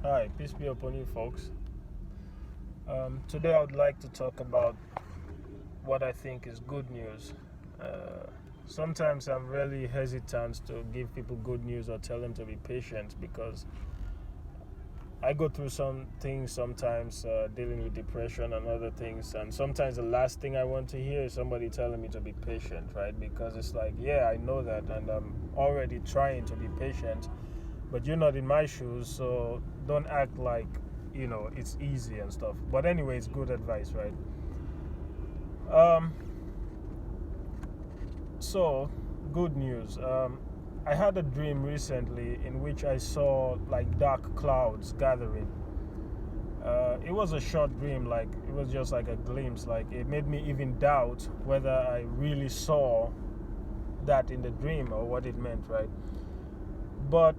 Hi, peace be upon you, folks. Today, I would like to talk about what I think is good news. Uh, Sometimes I'm really hesitant to give people good news or tell them to be patient because I go through some things sometimes dealing with depression and other things, and sometimes the last thing I want to hear is somebody telling me to be patient, right? Because it's like, yeah, I know that, and I'm already trying to be patient, but you're not in my shoes, so don't act like it's easy and stuff. But anyway, it's good advice, right? Um, so good news. I had a dream recently in which I saw like dark clouds gathering. It was a short dream, like it was just like a glimpse. Like it made me even doubt whether I really saw that in the dream or what it meant, right? But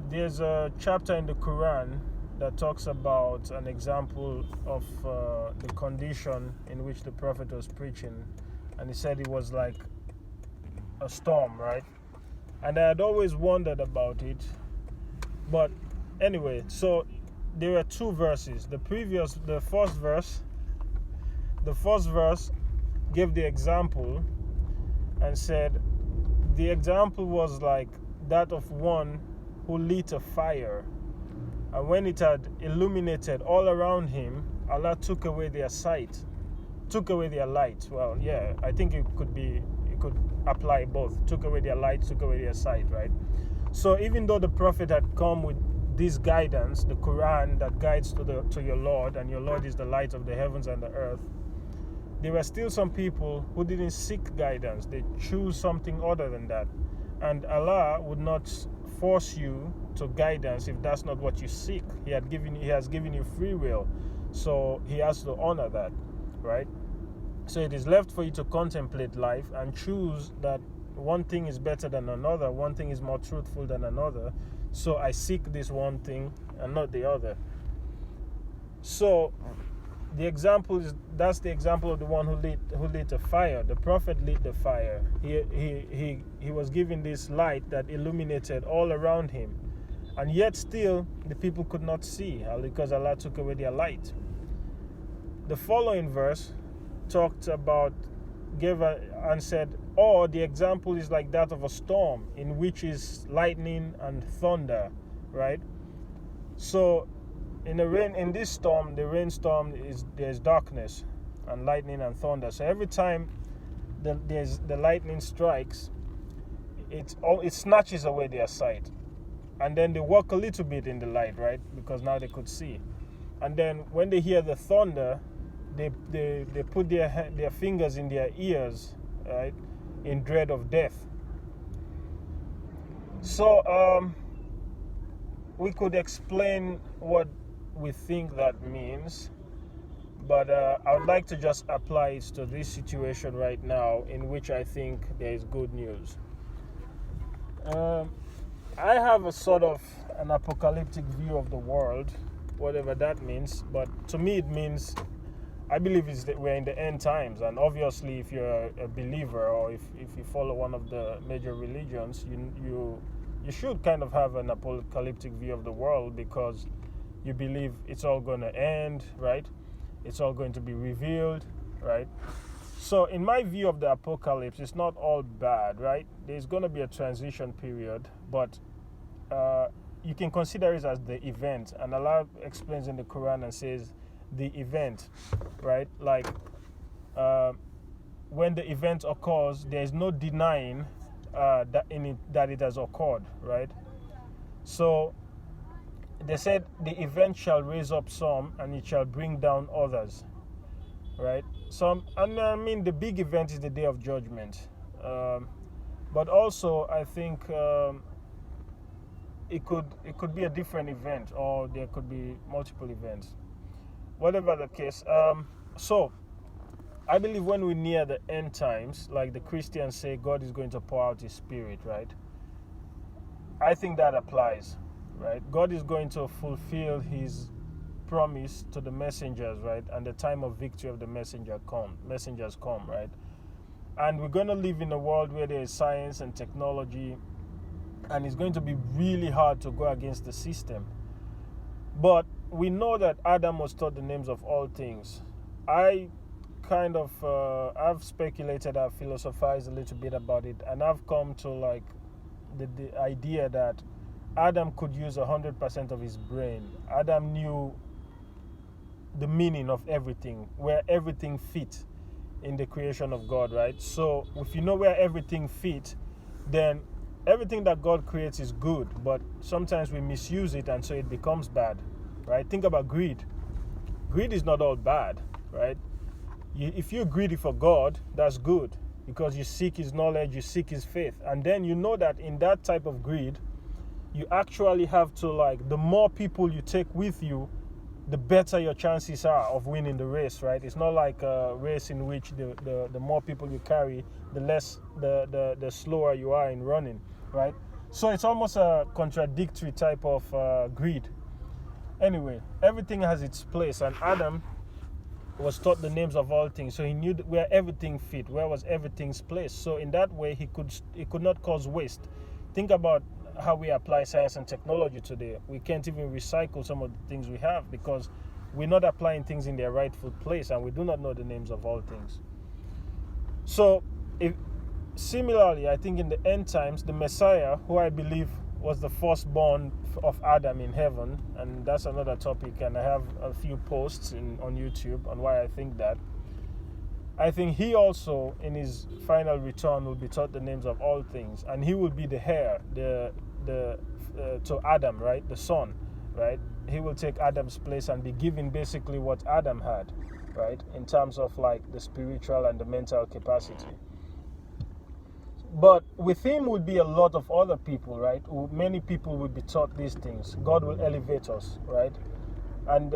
there's a chapter in the Quran that talks about an example of the condition in which the Prophet was preaching, and he said it was like a storm, right? And I had always wondered about it, but anyway, so there were two verses. The first verse gave the example and said the example was like that of one who lit a fire, and when it had illuminated all around him, Allah took away their sight, took away their light. Well, yeah, I think it could apply both. Took away their light, took away their sight, right? So even though the Prophet had come with this guidance, the Quran that guides to your Lord, and your Lord is the light of the heavens and the earth, there were still some people who didn't seek guidance. They choose something other than that. And Allah would not force you to guidance if that's not what you seek. He has given you free will. So he has to honor that, right? So it is left for you to contemplate life and choose that one thing is better than another, one thing is more truthful than another. So I seek this one thing and not the other. So the example is that's the example of the one who lit a fire. The Prophet lit the fire. He was given this light that illuminated all around him, and yet still the people could not see because Allah took away their light. The following verse talked about and said, or the example is like that of a storm in which is lightning and thunder, right? So in this storm, the rainstorm there's darkness and lightning and thunder. So every time the lightning strikes, it snatches away their sight, and then they walk a little bit in the light, right? Because now they could see. And then when they hear the thunder, they put their fingers in their ears, right, in dread of death. So we could explain what we think that means, but I would like to just apply it to this situation right now, in which I think there is good news. I have a sort of an apocalyptic view of the world, whatever that means, but to me it means I believe is that we're in the end times, and obviously, if you're a believer or if you follow one of the major religions, you should kind of have an apocalyptic view of the world because you believe it's all going to end, right? It's all going to be revealed, right? So, in my view of the apocalypse, it's not all bad, right? There's going to be a transition period, but you can consider it as the event, and Allah explains in the Quran and says the event, right? Like when the event occurs, there is no denying that it has occurred, right? So they said the event shall raise up some and it shall bring down others, right? And I mean the big event is the day of judgment, but also I think it could be a different event, or there could be multiple events. Whatever the case, so I believe when we near the end times, like the Christians say, God is going to pour out His Spirit, right? I think that applies, right? God is going to fulfill His promise to the messengers, right? And the time of victory of the messengers come, right? And we're going to live in a world where there is science and technology and it's going to be really hard to go against the system. But we know that Adam was taught the names of all things. I've speculated, I've philosophized a little bit about it, and I've come to like the idea that Adam could use 100% of his brain. Adam knew the meaning of everything, where everything fit in the creation of God, right? So if you know where everything fit, then everything that God creates is good, but sometimes we misuse it and so it becomes bad, right? Think about greed. Greed is not all bad, right? If you're greedy for God, that's good, because you seek his knowledge, you seek his faith, and then you know that in that type of greed, you actually have to, like, the more people you take with you, the better your chances are of winning the race, right? It's not like a race in which the more people you carry, the slower you are in running, right? So it's almost a contradictory type of greed. Anyway, everything has its place, and Adam was taught the names of all things, so he knew where everything fit, where was everything's place. So in that way, he could not cause waste. Think about how we apply science and technology today. We can't even recycle some of the things we have because we're not applying things in their rightful place, and we do not know the names of all things. So similarly, I think in the end times, the Messiah, who I believe was the firstborn of Adam in heaven, and that's another topic, and I have a few posts on YouTube on why I think that. I think he also, in his final return, will be taught the names of all things, and he will be the heir, to Adam, right, the son, right? He will take Adam's place and be given basically what Adam had, right, in terms of like the spiritual and the mental capacity. But with him would be a lot of other people, right? Many people will be taught these things. God will elevate us, right? And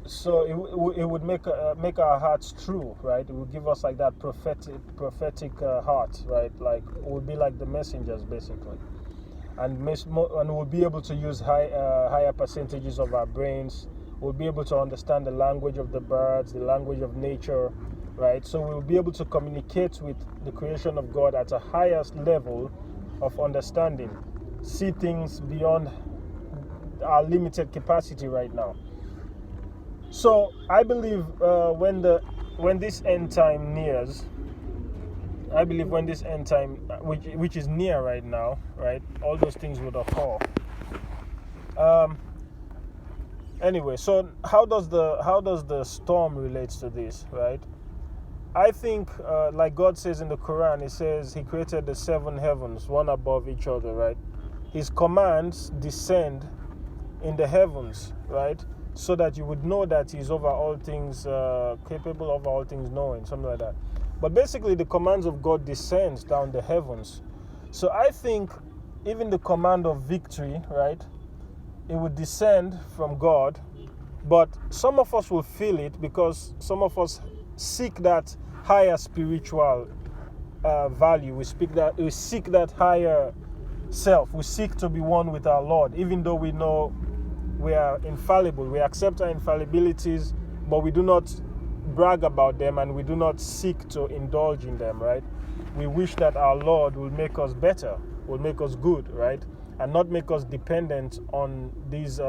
so it would make our hearts true, right? It would give us like that prophetic heart, right? Like it would be like the messengers, basically. And we'll be able to use higher percentages of our brains. We'll be able to understand the language of the birds, the language of nature, right? So we'll be able to communicate with the creation of God at a highest level of understanding, see things beyond our limited capacity right now. So I believe when this end time nears, which is near right now, right, all those things would occur. Anyway, so how does the storm relate to this, right? I think, like God says in the Quran, He says He created the 7 heavens, one above each other, right? His commands descend in the heavens, right? So that you would know that He's over all things, capable of all things knowing, something like that. But basically, the commands of God descends down the heavens. So I think even the command of victory, right, it would descend from God, but some of us will feel it because some of us seek that higher spiritual value. We seek that higher self. We seek to be one with our Lord, even though we know we are infallible. We accept our infallibilities, but we do not brag about them, and we do not seek to indulge in them, right? We wish that our Lord will make us better, will make us good, right? And not make us dependent on these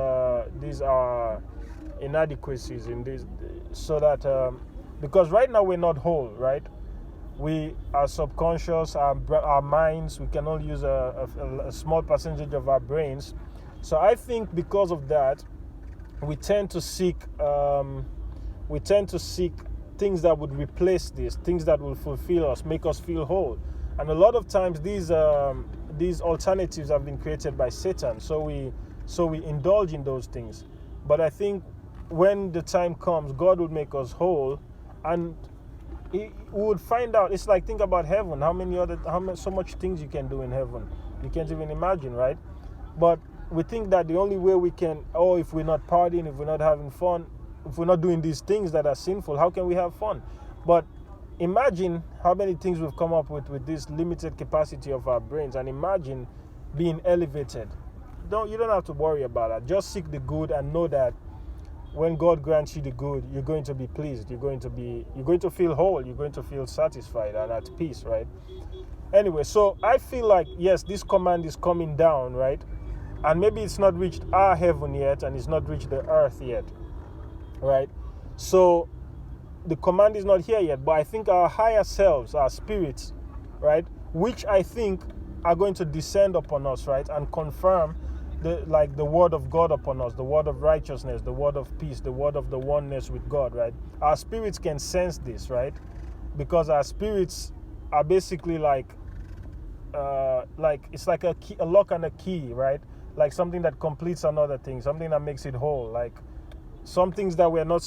inadequacies in this, so that because right now we're not whole, right? We are subconscious, our minds, we can only use a small percentage of our brains. So I think because of that, we tend to seek things that would replace this, things that will fulfill us, make us feel whole. And a lot of times these alternatives have been created by Satan. So we indulge in those things. But I think when the time comes, God will make us whole, and we would find out. It's like, think about heaven. So much things you can do in heaven. You can't even imagine, right? But we think that the only way we can, if we're not partying, if we're not having fun, if we're not doing these things that are sinful, how can we have fun? But imagine how many things we've come up with this limited capacity of our brains, and imagine being elevated. You don't have to worry about that. Just seek the good and know that when God grants you the good, you're going to be pleased. You're going to feel whole. You're going to feel satisfied and at peace, right? Anyway, so I feel like, yes, this command is coming down, right? And maybe it's not reached our heaven yet, and it's not reached the earth yet, right? So the command is not here yet, but I think our higher selves, our spirits, right, which I think are going to descend upon us, right, and confirm the word of God upon us, the word of righteousness, the word of peace, the word of the oneness with God, right? Our spirits can sense this, right? Because our spirits are basically like it's like a key, a lock and a key, right? Like something that completes another thing, something that makes it whole. Like some things that we're not,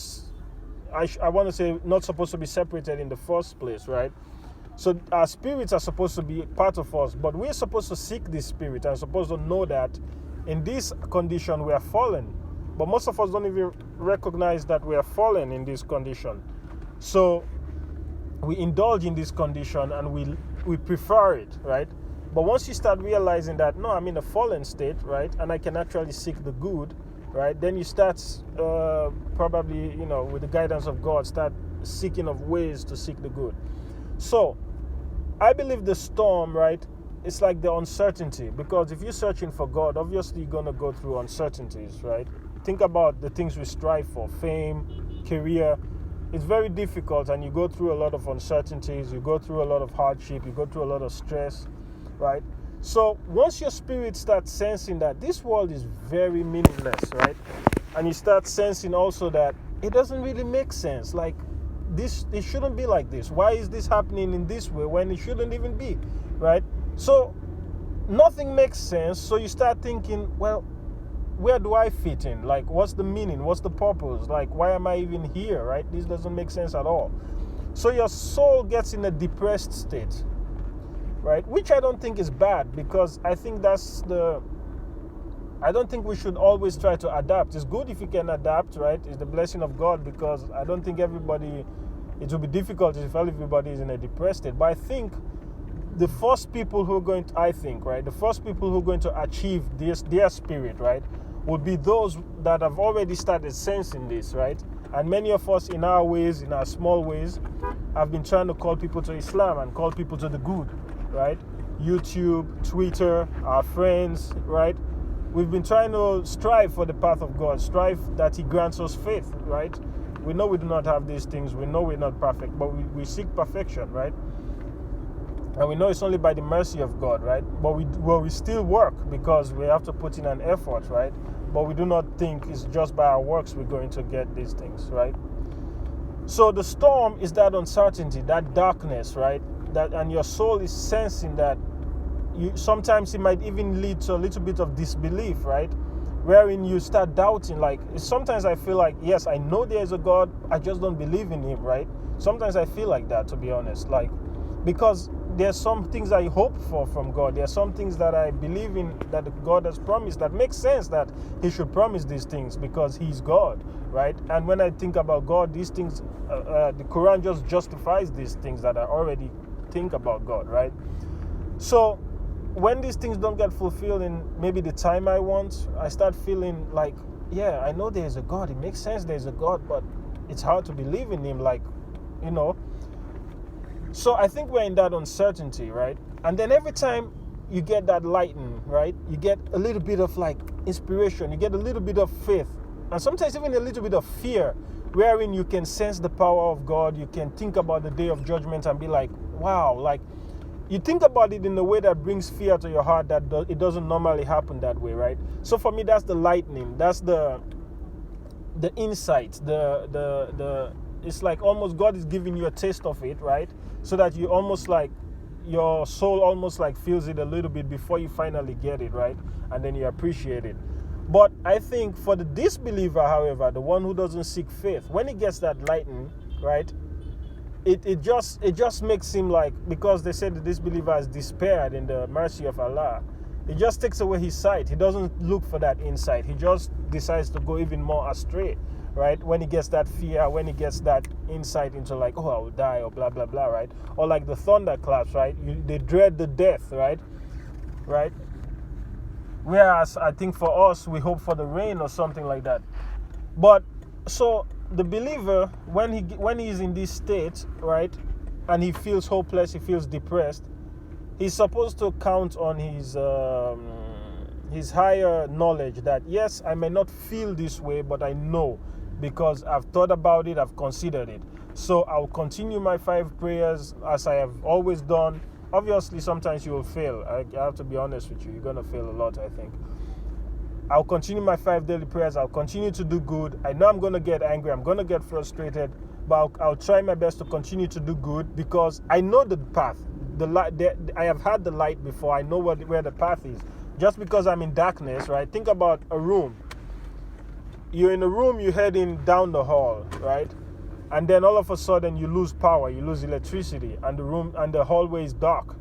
I want to say, not supposed to be separated in the first place, right? So our spirits are supposed to be part of us, but we're supposed to seek this spirit and supposed to know that in this condition we are fallen. But most of us don't even recognize that we are fallen in this condition. So we indulge in this condition and we prefer it, right? But once you start realizing that, no, I'm in a fallen state, right, and I can actually seek the good, right, then you start probably, with the guidance of God, start seeking of ways to seek the good. So I believe the storm, right, it's like the uncertainty, because if you're searching for God, obviously you're going to go through uncertainties, right? Think about the things we strive for, fame, career. It's very difficult, and you go through a lot of uncertainties, you go through a lot of hardship, you go through a lot of stress, right? So once your spirit starts sensing that this world is very meaningless, right, and you start sensing also that it doesn't really make sense, like this, it shouldn't be like this. Why is this happening in this way when it shouldn't even be, right? So nothing makes sense. So you start thinking, well, where do I fit in? Like, what's the meaning? What's the purpose? Like, why am I even here, right? This doesn't make sense at all. So your soul gets in a depressed state, right? Which I don't think is bad, because I think I don't think we should always try to adapt. It's good if you can adapt, right? It's the blessing of God, because I don't think it will be difficult if everybody is in a depressed state. But I think the first people who are going to, the first people who are going to achieve their spirit, right, would be those that have already started sensing this, right? And many of us in our ways, in our small ways, have been trying to call people to Islam and call people to the good, right? YouTube, Twitter, our friends, right? We've been trying to strive for the path of God, strive that He grants us faith, right? We know we do not have these things. We know we're not perfect, but we seek perfection, right? And we know it's only by the mercy of God, right? But we still work, because we have to put in an effort, right? But we do not think it's just by our works we're going to get these things, right? So the storm is that uncertainty, that darkness, right? And your soul is sensing that. Sometimes it might even lead to a little bit of disbelief, right? Wherein you start doubting. Like, sometimes I feel like, yes, I know there is a God, I just don't believe in Him, right? Sometimes I feel like that, to be honest, like, because there's some things I hope for from God. There are some things that I believe in that God has promised that makes sense that He should promise these things, because He's God, right? And when I think about God, these things, the Quran just justifies these things that I already think about God, right? So when these things don't get fulfilled in maybe the time I want, I start feeling like, yeah, I know there's a God. It makes sense there's a God, but it's hard to believe in Him, like, So I think we're in that uncertainty, right? And then every time you get that lightning, right, you get a little bit of like inspiration, you get a little bit of faith, and sometimes even a little bit of fear, wherein you can sense the power of God. You can think about the day of judgment and be like, wow, like, you think about it in a way that brings fear to your heart, that it doesn't normally happen that way, right? So for me, that's the lightning. That's the insight. It's like almost God is giving you a taste of it, right? So that you almost like, your soul almost like feels it a little bit before you finally get it, right? And then you appreciate it. But I think for the disbeliever, however, the one who doesn't seek faith, when he gets that lightning, right, it just makes him like, because they said the disbeliever has despaired in the mercy of Allah, it just takes away his sight. He doesn't look for that insight. He just decides to go even more astray, right? When he gets that fear, when he gets that insight into like, oh, I will die, or blah, blah, blah, right? Or like the thunderclaps, right? They dread the death, right? Right? Whereas I think for us, we hope for the rain or something like that. But So the believer, when he's in this state, right, and he feels hopeless, he feels depressed, he's supposed to count on his higher knowledge that yes, I may not feel this way, but I know because I've thought about it, I've considered it. So I'll continue my 5 prayers as I have always done. Obviously, sometimes you will fail. I have to be honest with you. You're going to fail a lot, I think. I'll continue my 5 daily prayers. I'll continue to do good. I know I'm going to get angry. I'm going to get frustrated. But I'll try my best to continue to do good because I know the path. The light. I have had the light before. I know where the path is. Just because I'm in darkness, right? Think about a room. You're in a room, you're heading down the hall, right? And then all of a sudden you lose power, you lose electricity, and the hallway is dark.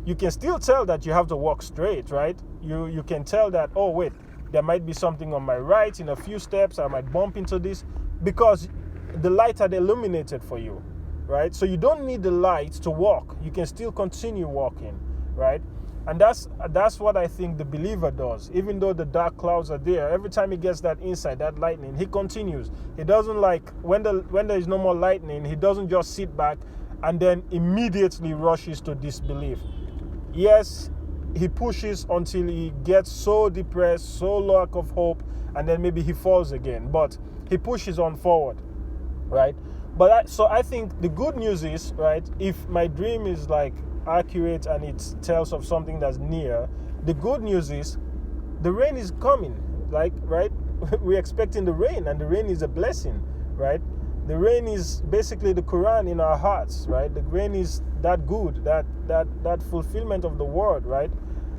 You can still tell that you have to walk straight, right? You can tell that, oh wait, there might be something on my right. In a few steps I might bump into this, because the light had illuminated for you, right? So you don't need the light to walk. You can still continue walking, right? And that's what I think the believer does. Even though the dark clouds are there, every time he gets that insight, that lightning, he continues. He doesn't, like, when there is no more lightning, he doesn't just sit back and then immediately rushes to disbelief. Yes, he pushes until he gets so depressed, so lack of hope, and then maybe he falls again. But he pushes on forward, right? So I think the good news is, right, if my dream is like accurate and it tells of something that's near, the good news is the rain is coming, like, right? We're expecting the rain, and the rain is a blessing, right? The rain is basically the Quran in our hearts, right? The rain is that good, that fulfillment of the word, right?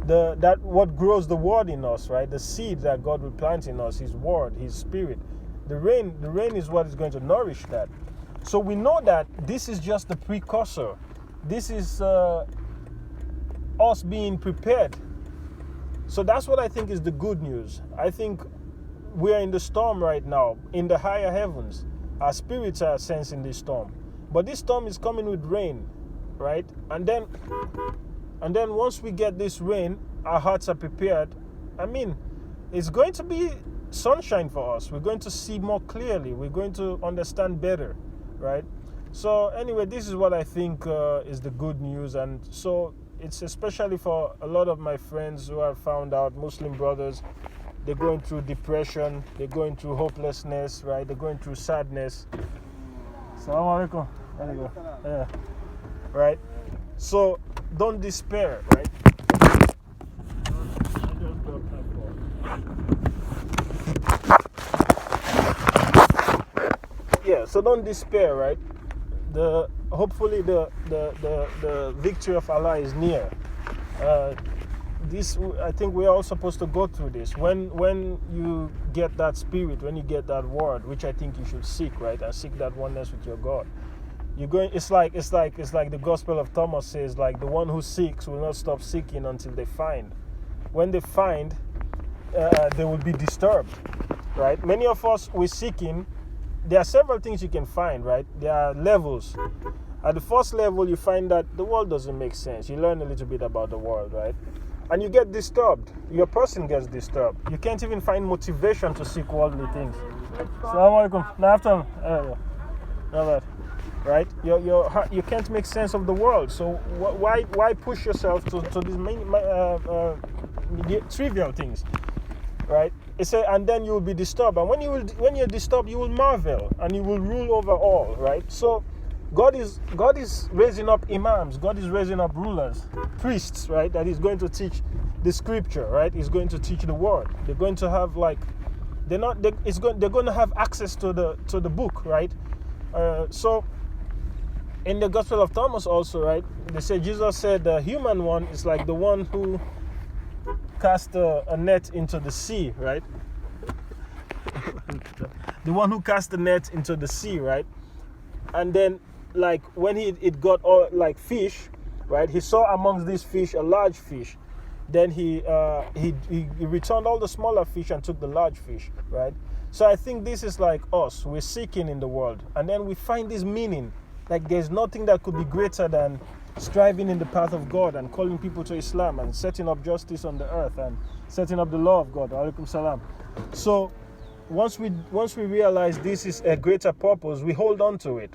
That what grows the word in us, right? The seed that God will plant in us, his word, his spirit. The rain is what is going to nourish that. So we know that this is just the precursor. This is us being prepared. So that's what I think is the good news. I think we are in the storm right now, in the higher heavens. Our spirits are sensing this storm. But this storm is coming with rain, right? And then once we get this rain, our hearts are prepared. I mean, it's going to be sunshine for us. We're going to see more clearly. We're going to understand better, right? So anyway, this is what I think is the good news. And so it's especially for a lot of my friends who have found out, Muslim brothers, they're going through depression, they're going through hopelessness, right? They're going through sadness. Assalamu alaikum. There you go. Yeah. Right? So don't despair, right? Yeah, so don't despair, right? Hopefully the victory of Allah is near. I think we are all supposed to go through this. When you get that spirit, when you get that word, which I think you should seek, right? And seek that oneness with your God. It's like the Gospel of Thomas says, like, the one who seeks will not stop seeking until they find. When they find, they will be disturbed, right? Many of us, we're seeking. There are several things you can find, right? There are levels. At the first level, you find that the world doesn't make sense. You learn a little bit about the world, right? And you get disturbed. Your person gets disturbed. You can't even find motivation to seek worldly things. Assalamu alaikum. No, after. No bad. Right? You can't make sense of the world. So why push yourself to these trivial things, right? It said, and then you will be disturbed. And when you're disturbed, you will marvel, and you will rule over all, right? So God is raising up imams. God is raising up rulers, priests, right? That is going to teach the scripture, right? He's going to teach the word. They're going to have they're going to have access to the book, right? So in the Gospel of Thomas also, right? They say Jesus said the human one is like the one who cast a net into the sea, right? The one who cast the net into the sea, right? And then, like, when it got all like fish, right? He saw amongst these fish a large fish. Then he returned all the smaller fish and took the large fish, right? So I think this is like us. We're seeking in the world, and then we find this meaning. Like, there's nothing that could be greater than striving in the path of God and calling people to Islam and setting up justice on the earth and setting up the law of God. Alaikum salam. So once we realize this is a greater purpose, we hold on to it.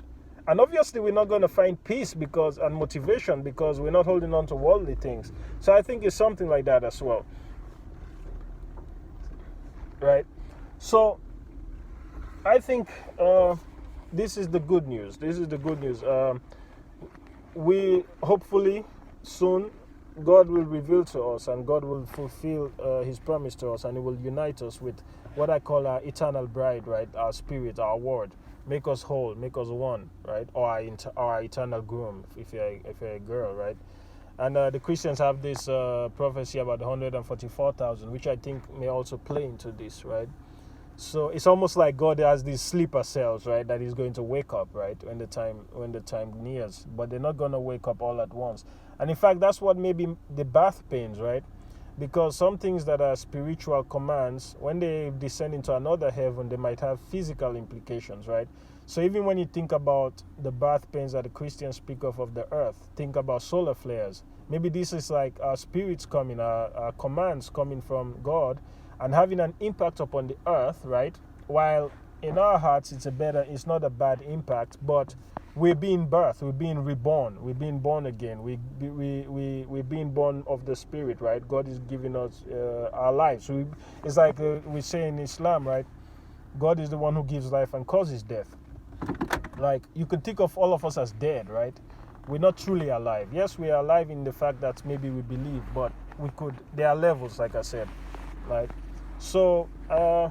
And obviously we're not going to find peace and motivation because we're not holding on to worldly things. So I think it's something like that as well. Right? So I think this is the good news. This is the good news. We hopefully soon God will reveal to us, and God will fulfill His promise to us, and He will unite us with what I call our eternal bride, right? Our spirit, our word, make us whole, make us one, right? Or our eternal groom, if you're a girl, right? And the Christians have this prophecy about 144,000, which I think may also play into this, right? So it's almost like God has these sleeper cells, right, that He's going to wake up, right, when the time nears. But they're not going to wake up all at once. And in fact, that's what maybe the birth pains, right? Because some things that are spiritual commands, when they descend into another heaven, they might have physical implications, right? So even when you think about the birth pains that the Christians speak of the earth, think about solar flares. Maybe this is like our spirits coming, our commands coming from God, and having an impact upon the earth, right? While in our hearts it's not a bad impact, but we're being birthed, we're being reborn, we're being born again, we're being born of the Spirit, right? God is giving us our lives. It's like we say in Islam, right? God is the one who gives life and causes death. Like, you could think of all of us as dead, right? We're not truly alive. Yes, we are alive in the fact that maybe we believe, but there are levels, like I said, right? So I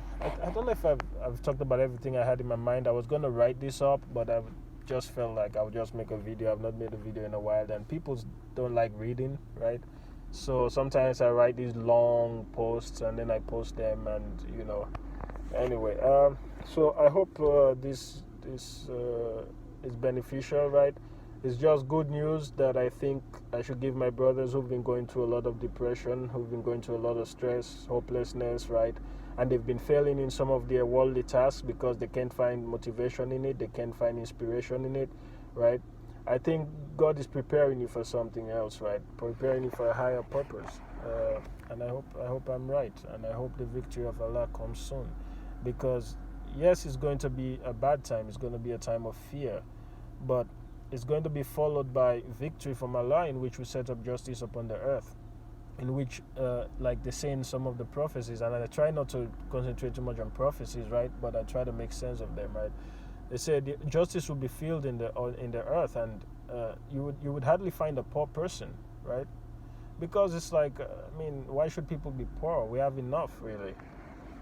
don't know if I've talked about everything I had in my mind. I was going to write this up, but I've just felt like I would just make a video. I've not made a video in a while, and people don't like reading, right? So sometimes I write these long posts and then I post them, and anyway. So I hope this is beneficial, right? It's just good news that I think I should give my brothers who've been going through a lot of depression, who've been going through a lot of stress, hopelessness, right? And they've been failing in some of their worldly tasks because they can't find motivation in it, they can't find inspiration in it, right? I think God is preparing you for something else, right? Preparing you for a higher purpose. And I hope I'm right, and I hope the victory of Allah comes soon. Because yes, it's going to be a bad time, it's going to be a time of fear, but it's going to be followed by victory from Allah, in which we set up justice upon the earth, in which, like they say in some of the prophecies, and I try not to concentrate too much on prophecies, right? But I try to make sense of them, right? They say the justice will be filled in the earth, and you would hardly find a poor person, right? Because it's like, why should people be poor? We have enough, really.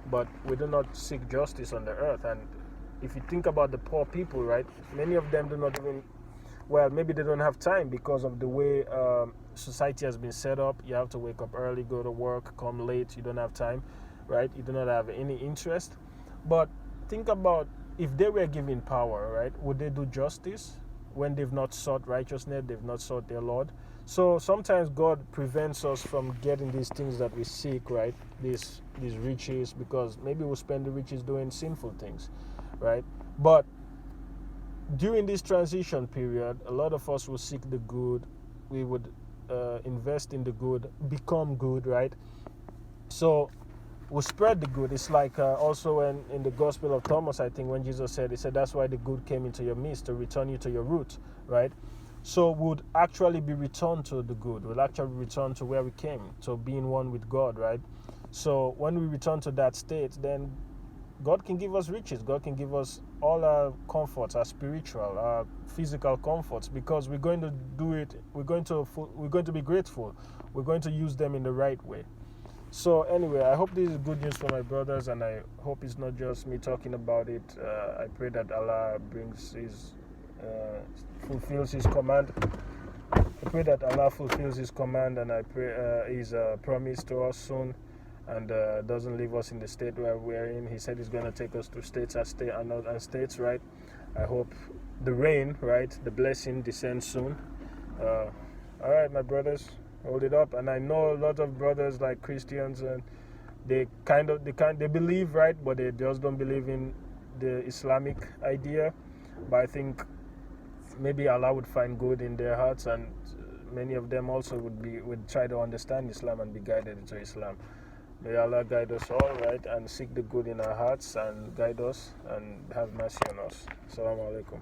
But we do not seek justice on the earth. And if you think about the poor people, right, many of them do not even, well, maybe they don't have time because of the way society has been set up. You have to wake up early, go to work, come late. You don't have time, right? You do not have any interest. But think about, if they were given power, right, would they do justice when they've not sought righteousness, they've not sought their Lord? So sometimes God prevents us from getting these things that we seek, right? These riches, because maybe we'll spend the riches doing sinful things, right? But during this transition period, a lot of us will seek the good. We would invest in the good, become good, right? So we'll spread the good. It's like also in the Gospel of Thomas, I think, when Jesus said, He said, that's why the good came into your midst, to return you to your roots, right? So would actually be returned to the good. We'll actually return to where we came, to being one with God, right? So when we return to that state, then God can give us riches. God can give us all our comforts, our spiritual, our physical comforts, because we're going to do it. We're going to be grateful. We're going to use them in the right way. So anyway, I hope this is good news for my brothers, and I hope it's not just me talking about it. I pray that Allah fulfills His command. I pray that Allah fulfills His command, and I pray His promise to us soon, and doesn't leave us in the state where we're in. He said He's going to take us to states and states, right? I hope the rain, right, the blessing descends soon. All right, my brothers, hold it up. And I know a lot of brothers, like Christians, and they believe, right, but they just don't believe in the Islamic idea. But I think maybe Allah would find good in their hearts, and many of them also would try to understand Islam and be guided into Islam. May Allah guide us all, right, and seek the good in our hearts and guide us and have mercy on us. Assalamu alaikum.